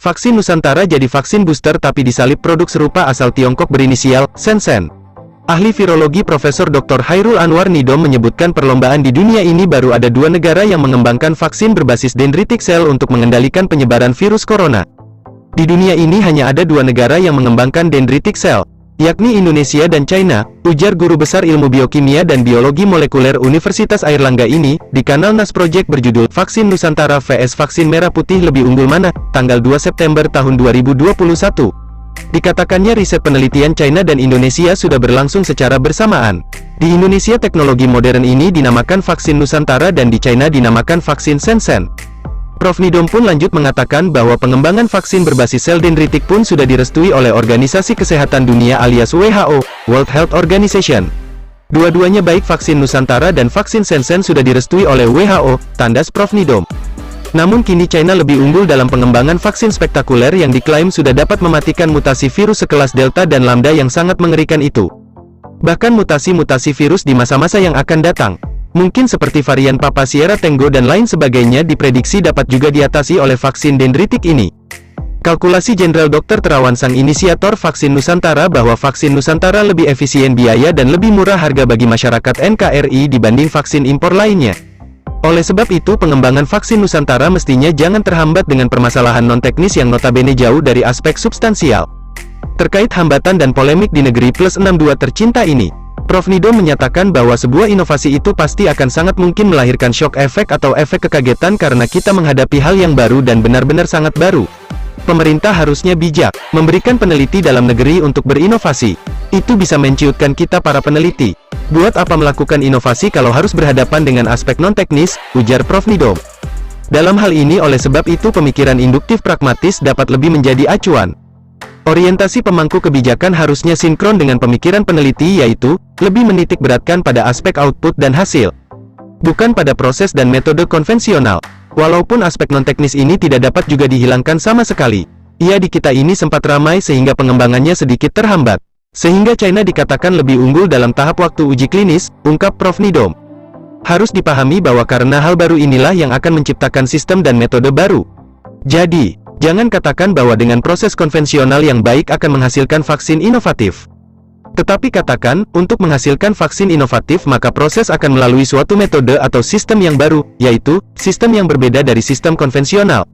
Vaksin Nusantara jadi vaksin booster tapi disalip produk serupa asal Tiongkok berinisial Shenzhen. Ahli virologi Profesor Dr. Hairul Anwar Nidom menyebutkan perlombaan di dunia ini baru ada 2 negara yang mengembangkan vaksin berbasis dendritic cell untuk mengendalikan penyebaran virus corona. Di dunia ini hanya ada 2 negara yang mengembangkan dendritic cell, yakni Indonesia dan China, ujar Guru Besar Ilmu Biokimia dan Biologi Molekuler Universitas Airlangga ini, di kanal NAS Project berjudul Vaksin Nusantara vs Vaksin Merah Putih lebih unggul mana, tanggal 2 September tahun 2021. Dikatakannya riset penelitian China dan Indonesia sudah berlangsung secara bersamaan. Di Indonesia teknologi modern ini dinamakan vaksin Nusantara dan di China dinamakan vaksin Shenzhen. Prof. Nidom pun lanjut mengatakan bahwa pengembangan vaksin berbasis sel dendritik pun sudah direstui oleh Organisasi Kesehatan Dunia alias WHO, World Health Organization. Dua-duanya baik vaksin Nusantara dan vaksin Shenzhen sudah direstui oleh WHO, tandas Prof. Nidom. Namun kini China lebih unggul dalam pengembangan vaksin spektakuler yang diklaim sudah dapat mematikan mutasi virus sekelas Delta dan Lambda yang sangat mengerikan itu. Bahkan mutasi-mutasi virus di masa-masa yang akan datang, mungkin seperti varian Papa Sierra Tango dan lain sebagainya diprediksi dapat juga diatasi oleh vaksin dendritik ini. Kalkulasi Jenderal Dr. Terawan sang inisiator vaksin Nusantara bahwa vaksin Nusantara lebih efisien biaya dan lebih murah harga bagi masyarakat NKRI dibanding vaksin impor lainnya. Oleh sebab itu pengembangan vaksin Nusantara mestinya jangan terhambat dengan permasalahan non-teknis yang notabene jauh dari aspek substansial. Terkait hambatan dan polemik di negeri plus 62 tercinta ini, Prof. Nidom menyatakan bahwa sebuah inovasi itu pasti akan sangat mungkin melahirkan shock efek atau efek kekagetan karena kita menghadapi hal yang baru dan benar-benar sangat baru. Pemerintah harusnya bijak, memberikan peneliti dalam negeri untuk berinovasi. Itu bisa menciutkan kita para peneliti. Buat apa melakukan inovasi kalau harus berhadapan dengan aspek non-teknis, ujar Prof. Nidom. Dalam hal ini oleh sebab itu pemikiran induktif pragmatis dapat lebih menjadi acuan. Orientasi pemangku kebijakan harusnya sinkron dengan pemikiran peneliti yaitu, lebih menitik beratkan pada aspek output dan hasil, bukan pada proses dan metode konvensional. Walaupun aspek non-teknis ini tidak dapat juga dihilangkan sama sekali. Ia di kita ini sempat ramai sehingga pengembangannya sedikit terhambat. Sehingga China dikatakan lebih unggul dalam tahap waktu uji klinis, ungkap Prof. Nidom. Harus dipahami bahwa karena hal baru inilah yang akan menciptakan sistem dan metode baru. Jadi, jangan katakan bahwa dengan proses konvensional yang baik akan menghasilkan vaksin inovatif. Tetapi katakan, untuk menghasilkan vaksin inovatif maka proses akan melalui suatu metode atau sistem yang baru, yaitu, sistem yang berbeda dari sistem konvensional.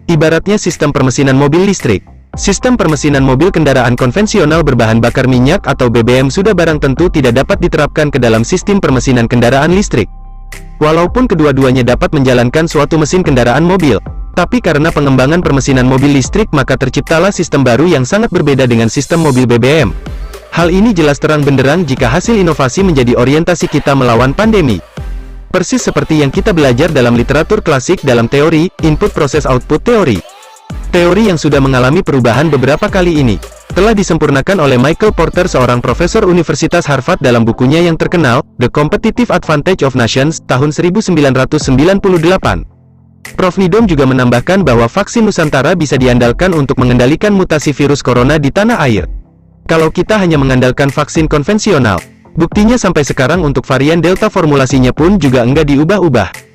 Ibaratnya sistem permesinan mobil listrik. Sistem permesinan mobil kendaraan konvensional berbahan bakar minyak atau BBM sudah barang tentu tidak dapat diterapkan ke dalam sistem permesinan kendaraan listrik. Walaupun kedua-duanya dapat menjalankan suatu mesin kendaraan mobil, tapi karena pengembangan permesinan mobil listrik maka terciptalah sistem baru yang sangat berbeda dengan sistem mobil BBM. Hal ini jelas terang benderang jika hasil inovasi menjadi orientasi kita melawan pandemi. Persis seperti yang kita belajar dalam literatur klasik dalam teori, input proses output teori. Teori yang sudah mengalami perubahan beberapa kali ini, telah disempurnakan oleh Michael Porter seorang profesor Universitas Harvard dalam bukunya yang terkenal, The Competitive Advantage of Nations, tahun 1998. Prof. Nidom juga menambahkan bahwa vaksin Nusantara bisa diandalkan untuk mengendalikan mutasi virus corona di tanah air. Kalau kita hanya mengandalkan vaksin konvensional, buktinya sampai sekarang untuk varian Delta formulasinya pun juga enggak diubah-ubah.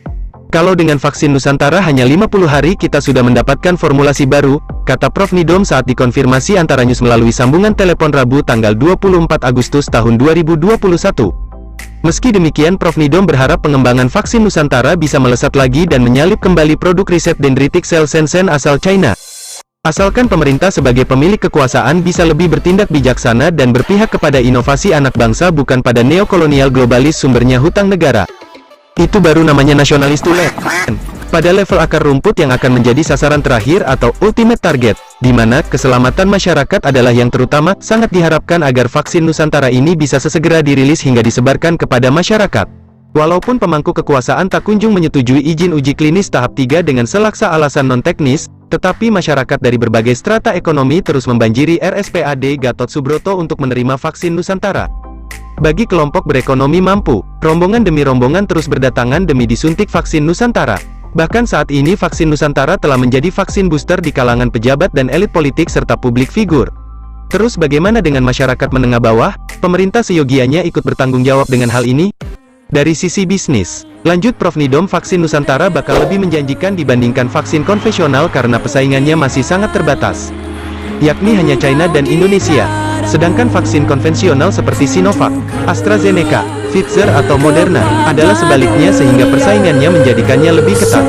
Kalau dengan vaksin Nusantara hanya 50 hari kita sudah mendapatkan formulasi baru, kata Prof. Nidom saat dikonfirmasi antara news melalui sambungan telepon Rabu tanggal 24 Agustus tahun 2021. Meski demikian Prof. Nidom berharap pengembangan vaksin Nusantara bisa melesat lagi dan menyalip kembali produk riset dendritic cell Shenzhen asal China. Asalkan pemerintah sebagai pemilik kekuasaan bisa lebih bertindak bijaksana dan berpihak kepada inovasi anak bangsa bukan pada neokolonial globalis sumbernya hutang negara. Itu baru namanya nasionalis tulen. Pada level akar rumput yang akan menjadi sasaran terakhir atau ultimate target, di mana keselamatan masyarakat adalah yang terutama, sangat diharapkan agar vaksin Nusantara ini bisa sesegera dirilis hingga disebarkan kepada masyarakat. Walaupun pemangku kekuasaan tak kunjung menyetujui izin uji klinis tahap 3 dengan selaksa alasan non-teknis, tetapi masyarakat dari berbagai strata ekonomi terus membanjiri RSPAD Gatot Subroto untuk menerima vaksin Nusantara. Bagi kelompok berekonomi mampu, rombongan demi rombongan terus berdatangan demi disuntik vaksin Nusantara. Bahkan saat ini vaksin Nusantara telah menjadi vaksin booster di kalangan pejabat dan elit politik serta publik figur. Terus bagaimana dengan masyarakat menengah bawah? Pemerintah seyogianya ikut bertanggung jawab dengan hal ini? Dari sisi bisnis, Lanjut Prof. Nidom, vaksin Nusantara bakal lebih menjanjikan dibandingkan vaksin konvensional karena pesaingannya masih sangat terbatas, yakni hanya China dan Indonesia. Sedangkan vaksin konvensional seperti Sinovac, AstraZeneca, Pfizer atau Moderna adalah sebaliknya, sehingga persaingannya menjadikannya lebih ketat.